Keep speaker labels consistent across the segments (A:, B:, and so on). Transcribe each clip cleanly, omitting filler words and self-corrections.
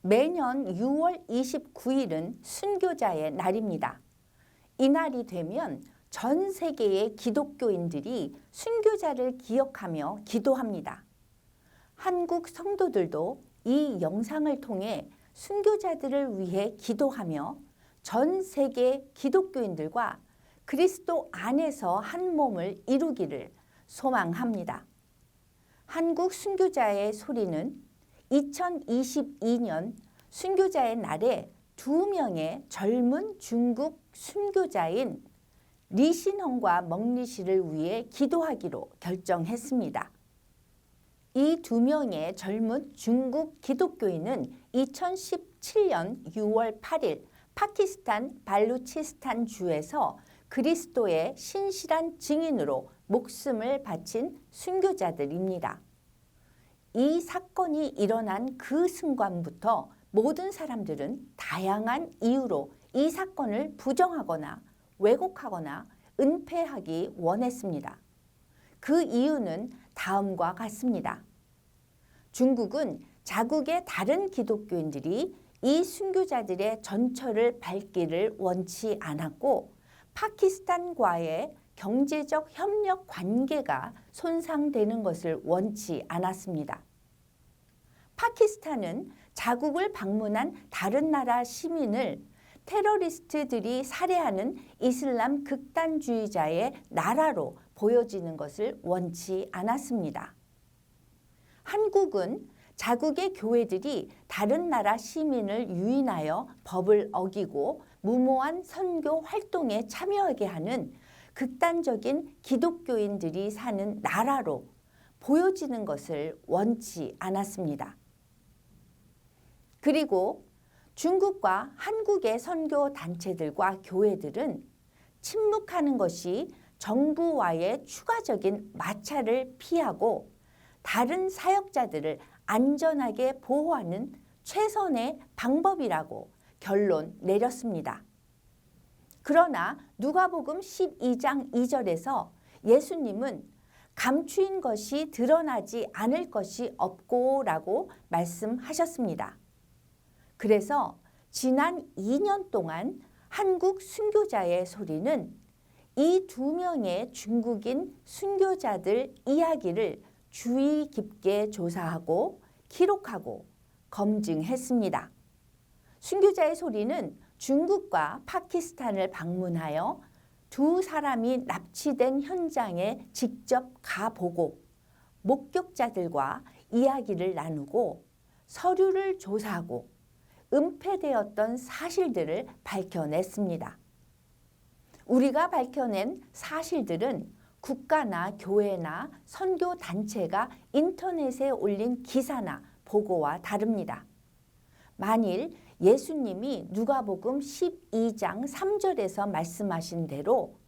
A: 매년 6월 29일은 순교자의 날입니다. 이 날이 되면 전 세계의 기독교인들이 순교자를 기억하며 기도합니다. 한국 성도들도 이 영상을 통해 순교자들을 위해 기도하며 전 세계 기독교인들과 그리스도 안에서 한 몸을 이루기를 소망합니다. 한국 순교자의 소리는 2022년 순교자의 날에 2명의 젊은 중국 순교자인 리신헝과 멍리씨를 위해 기도하기로 결정했습니다. 이 2명의 젊은 중국 기독교인은 2017년 6월 8일 파키스탄 발루치스탄 주에서 그리스도의 신실한 증인으로 목숨을 바친 순교자들입니다. 이 사건이 일어난 그 순간부터 모든 사람들은 다양한 이유로 이 사건을 부정하거나 왜곡하거나 은폐하기 원했습니다. 그 이유는 다음과 같습니다. 중국은 자국의 다른 기독교인들이 이 순교자들의 전처를 밟기를 원치 않았고 파키스탄과의 경제적 협력 관계가 손상되는 것을 원치 않았습니다. 파키스탄은 자국을 방문한 다른 나라 시민을 테러리스트들이 살해하는 이슬람 극단주의자의 나라로 보여지는 것을 원치 않았습니다. 한국은 자국의 교회들이 다른 나라 시민을 유인하여 법을 어기고 무모한 선교 활동에 참여하게 하는 극단적인 기독교인들이 사는 나라로 보여지는 것을 원치 않았습니다. 그리고 중국과 한국의 선교 단체들과 교회들은 침묵하는 것이 정부와의 추가적인 마찰을 피하고 다른 사역자들을 안전하게 보호하는 최선의 방법이라고 결론 내렸습니다. 그러나 누가복음 12장 2절에서 예수님은 감추인 것이 드러나지 않을 것이 없고 라고 말씀하셨습니다. 그래서 지난 2년 동안 한국 순교자의 소리는 이 2명의 중국인 순교자들 이야기를 주의 깊게 조사하고 기록하고 검증했습니다. 순교자의 소리는 중국과 파키스탄을 방문하여 2 사람이 납치된 현장에 직접 가보고 목격자들과 이야기를 나누고 서류를 조사하고 은폐되었던 사실들을 밝혀냈습니다. 우리가 밝혀낸 사실들은 국가나 교회나 선교단체가 인터넷에 올린 기사나 보고와 다릅니다. 만일 예수님이 누가복음 12장 3절에서 말씀하신 대로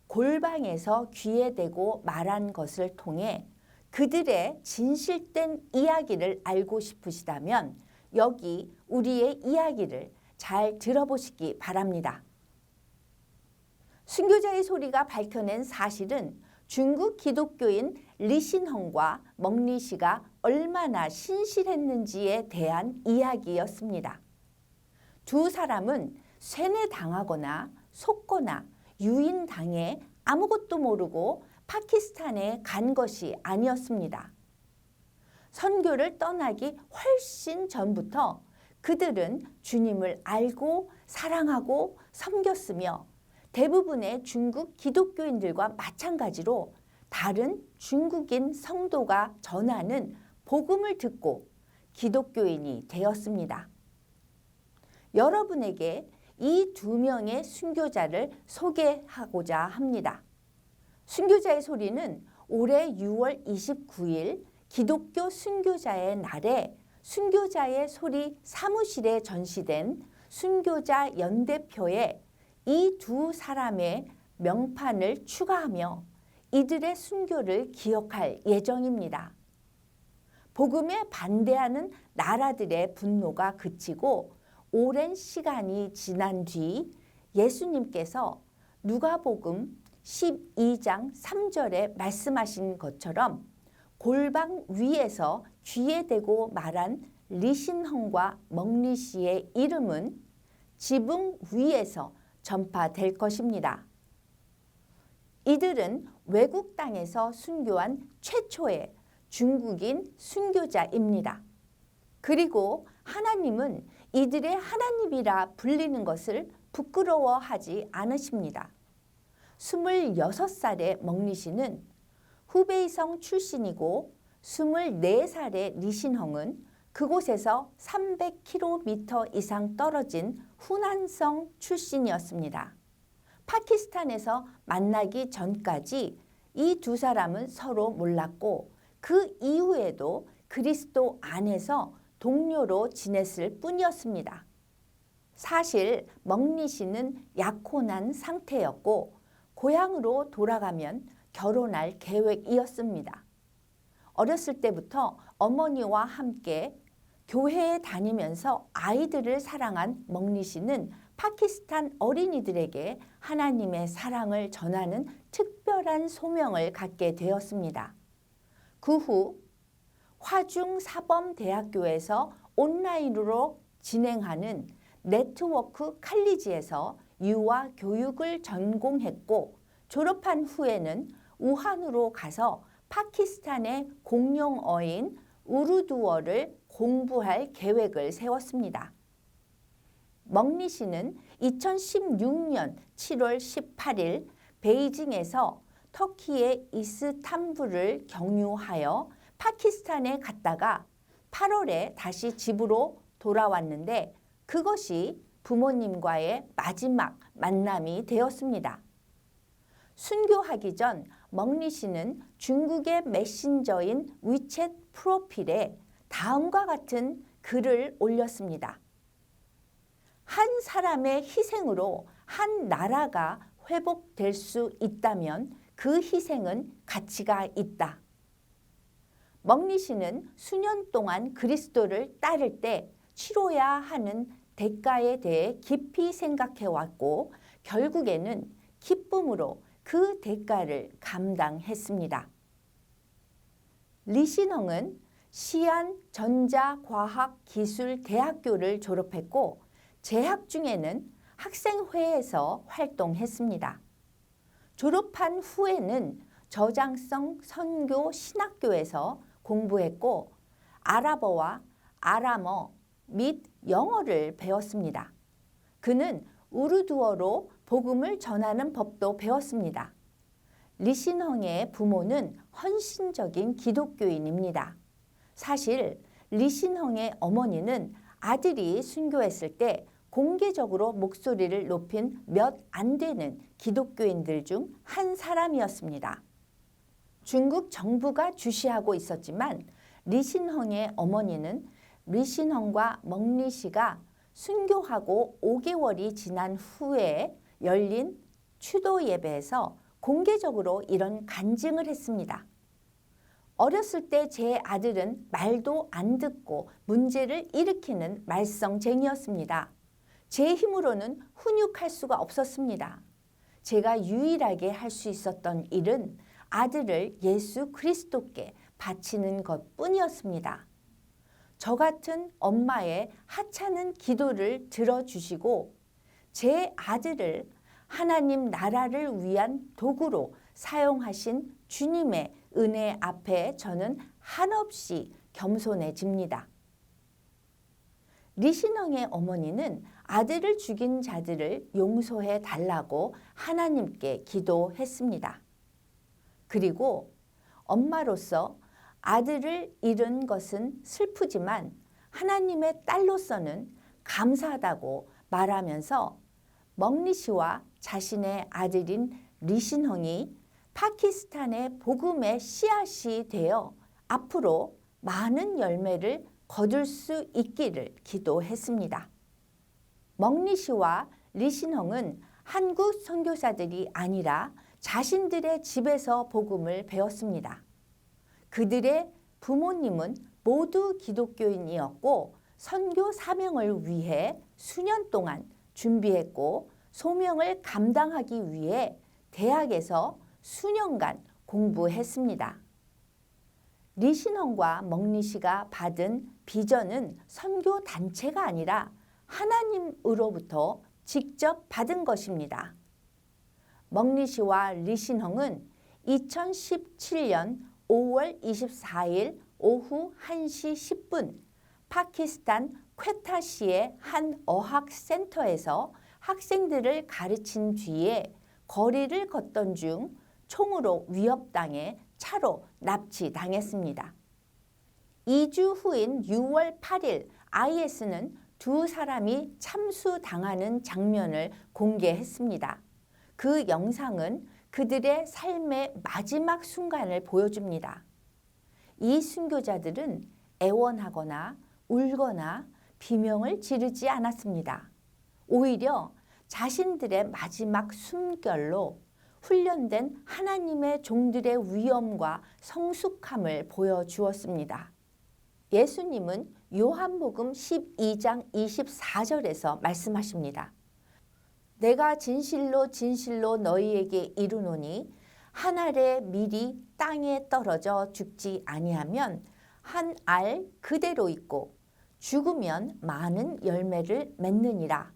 A: 골방에서 귀에 대고 말한 것을 통해 그들의 진실된 이야기를 알고 싶으시다면 여기 우리의 이야기를 잘 들어보시기 바랍니다. 순교자의 소리가 밝혀낸 사실은 중국 기독교인 리신헝과 멍리씨가 얼마나 신실했는지에 대한 이야기였습니다. 2 사람은 세뇌당하거나 속거나 유인당해 아무것도 모르고 파키스탄에 간 것이 아니었습니다. 선교를 떠나기 훨씬 전부터 그들은 주님을 알고 사랑하고 섬겼으며 대부분의 중국 기독교인들과 마찬가지로 다른 중국인 성도가 전하는 복음을 듣고 기독교인이 되었습니다. 여러분에게 이 2명의 순교자를 소개하고자 합니다. 순교자의 소리는 올해 6월 29일 기독교 순교자의 날에 순교자의 소리 사무실에 전시된 순교자 연대표에 이 2 사람의 명판을 추가하며 이들의 순교를 기억할 예정입니다. 복음에 반대하는 나라들의 분노가 그치고 오랜 시간이 지난 뒤 예수님께서 누가복음 12장 3절에 말씀하신 것처럼 골방 위에서 귀에 대고 말한 리신헝과 멍리씨의 이름은 지붕 위에서 전파될 것입니다. 이들은 외국 땅에서 순교한 최초의 중국인 순교자입니다. 그리고 하나님은 이들의 하나님이라 불리는 것을 부끄러워하지 않으십니다. 26살의 멍리씨는 후베이성 출신이고 24살의 리신헝은 그곳에서 300km 이상 떨어진 후난성 출신이었습니다. 파키스탄에서 만나기 전까지 이 두 사람은 서로 몰랐고 그 이후에도 그리스도 안에서 동료로 지냈을 뿐이었습니다. 사실 멍리씨는 약혼한 상태였고 고향으로 돌아가면 결혼할 계획이었습니다. 어렸을 때부터 어머니와 함께 교회에 다니면서 아이들을 사랑한 멍리씨는 파키스탄 어린이들에게 하나님의 사랑을 전하는 특별한 소명을 갖게 되었습니다. 그 후 화중사범대학교에서 온라인으로 진행하는 네트워크 칼리지에서 유아 교육을 전공했고 졸업한 후에는 우한으로 가서 파키스탄의 공용어인 우르두어를 공부할 계획을 세웠습니다. 멍리씨는 2016년 7월 18일 베이징에서 터키의 이스탄불을 경유하여 파키스탄에 갔다가 8월에 다시 집으로 돌아왔는데 그것이 부모님과의 마지막 만남이 되었습니다. 순교하기 전 멍리씨는 중국의 메신저인 위챗 프로필에 다음과 같은 글을 올렸습니다. 한 사람의 희생으로 한 나라가 회복될 수 있다면 그 희생은 가치가 있다. 멍리씨는 수년 동안 그리스도를 따를 때 치러야 하는 대가에 대해 깊이 생각해 왔고 결국에는 기쁨으로 그 대가를 감당했습니다. 리신헝은 시안 전자과학기술대학교를 졸업했고 재학 중에는 학생회에서 활동했습니다. 졸업한 후에는 저장성 선교 신학교에서 공부했고 아랍어와 아람어 및 영어를 배웠습니다. 그는 우르두어로 복음을 전하는 법도 배웠습니다. 리신헝의 부모는 헌신적인 기독교인입니다. 사실 리신헝의 어머니는 아들이 순교했을 때 공개적으로 목소리를 높인 몇 안 되는 기독교인들 중 한 사람이었습니다. 중국 정부가 주시하고 있었지만 리신헝의 어머니는 리신헝과 멍리씨가 순교하고 5개월이 지난 후에 열린 추도 예배에서 공개적으로 이런 간증을 했습니다. 어렸을 때 제 아들은 말도 안 듣고 문제를 일으키는 말썽쟁이였습니다. 제 힘으로는 훈육할 수가 없었습니다. 제가 유일하게 할 수 있었던 일은 아들을 예수 그리스도께 바치는 것뿐이었습니다. 저 같은 엄마의 하찮은 기도를 들어주시고 제 아들을 하나님 나라를 위한 도구로 사용하신 주님의 은혜 앞에 저는 한없이 겸손해집니다. 리신헝의 어머니는 아들을 죽인 자들을 용서해 달라고 하나님께 기도했습니다. 그리고 엄마로서 아들을 잃은 것은 슬프지만 하나님의 딸로서는 감사하다고 말하면서 멍리씨와 자신의 아들인 리신헝이 파키스탄의 복음의 씨앗이 되어 앞으로 많은 열매를 거둘 수 있기를 기도했습니다. 멍리씨와 리신헝은 한국 선교사들이 아니라 자신들의 집에서 복음을 배웠습니다. 그들의 부모님은 모두 기독교인이었고 선교 사명을 위해 수년 동안 준비했고 소명을 감당하기 위해 대학에서 수년간 공부했습니다. 리신홍과 멍리 씨가 받은 비전은 선교 단체가 아니라 하나님으로부터 직접 받은 것입니다. 멍리 씨와 리신홍은 2017년 5월 24일 오후 1시 10분 파키스탄 퀘타시의 한 어학센터에서 학생들을 가르친 뒤에 거리를 걷던 중 총으로 위협당해 차로 납치당했습니다. 2주 후인 6월 8일 IS는 두 사람이 참수당하는 장면을 공개했습니다. 그 영상은 그들의 삶의 마지막 순간을 보여줍니다. 이 순교자들은 애원하거나 울거나 비명을 지르지 않았습니다. 오히려 자신들의 마지막 숨결로 훈련된 하나님의 종들의 위엄과 성숙함을 보여주었습니다. 예수님은 요한복음 12장 24절에서 말씀하십니다. 내가 진실로 진실로 너희에게 이르노니 한 알의 밀이 땅에 떨어져 죽지 아니하면 한 알 그대로 있고 죽으면 많은 열매를 맺느니라.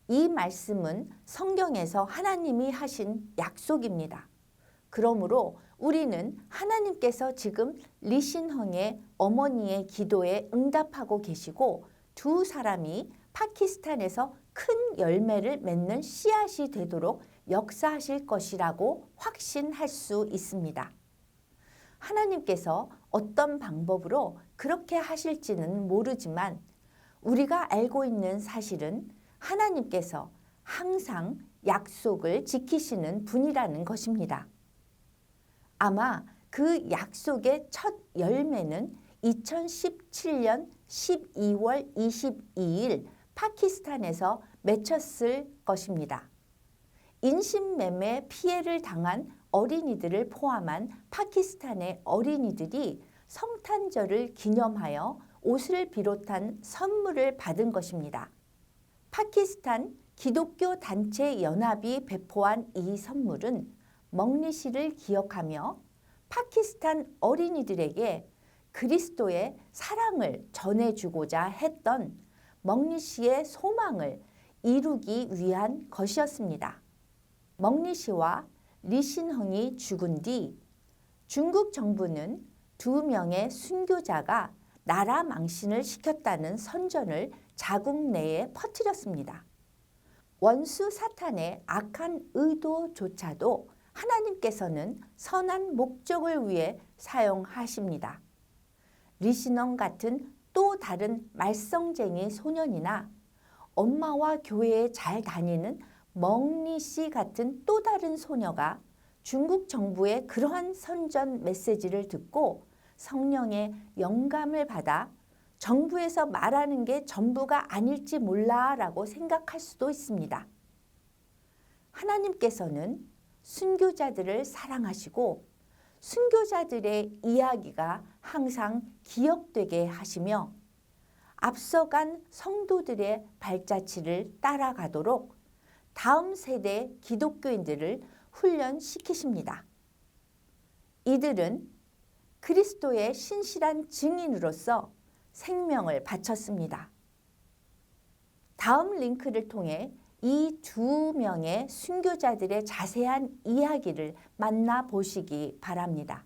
A: 이 말씀은 성경에서 하나님이 하신 약속입니다. 그러므로 우리는 하나님께서 지금 리신홍의 어머니의 기도에 응답하고 계시고 두 사람이 파키스탄에서 큰 열매를 맺는 씨앗이 되도록 역사하실 것이라고 확신할 수 있습니다. 하나님께서 어떤 방법으로 그렇게 하실지는 모르지만 우리가 알고 있는 사실은 하나님께서 항상 약속을 지키시는 분이라는 것입니다. 아마 그 약속의 첫 열매는 2017년 12월 22일 파키스탄에서 맺혔을 것입니다. 인신매매 피해를 당한 어린이들을 포함한 파키스탄의 어린이들이 성탄절을 기념하여 옷을 비롯한 선물을 받은 것입니다. 파키스탄 기독교 단체 연합이 배포한 이 선물은 멍리 씨를 기억하며 파키스탄 어린이들에게 그리스도의 사랑을 전해주고자 했던 멍리 씨의 소망을 이루기 위한 것이었습니다. 멍리 씨와 리신홍이 죽은 뒤 중국 정부는 2명의 순교자가 나라 망신을 시켰다는 선전을 자국 내에 퍼뜨렸습니다. 원수 사탄의 악한 의도조차도 하나님께서는 선한 목적을 위해 사용하십니다. 리신홍 같은 또 다른 말썽쟁이 소년이나 엄마와 교회에 잘 다니는 멍리 씨 같은 또 다른 소녀가 중국 정부의 그러한 선전 메시지를 듣고 성령의 영감을 받아 정부에서 말하는 게 전부가 아닐지 몰라라고 생각할 수도 있습니다. 하나님께서는 순교자들을 사랑하시고 순교자들의 이야기가 항상 기억되게 하시며 앞서간 성도들의 발자취를 따라가도록 다음 세대 기독교인들을 훈련시키십니다. 이들은 그리스도의 신실한 증인으로서 생명을 바쳤습니다. 다음 링크를 통해 이 2명의 순교자들의 자세한 이야기를 만나보시기 바랍니다.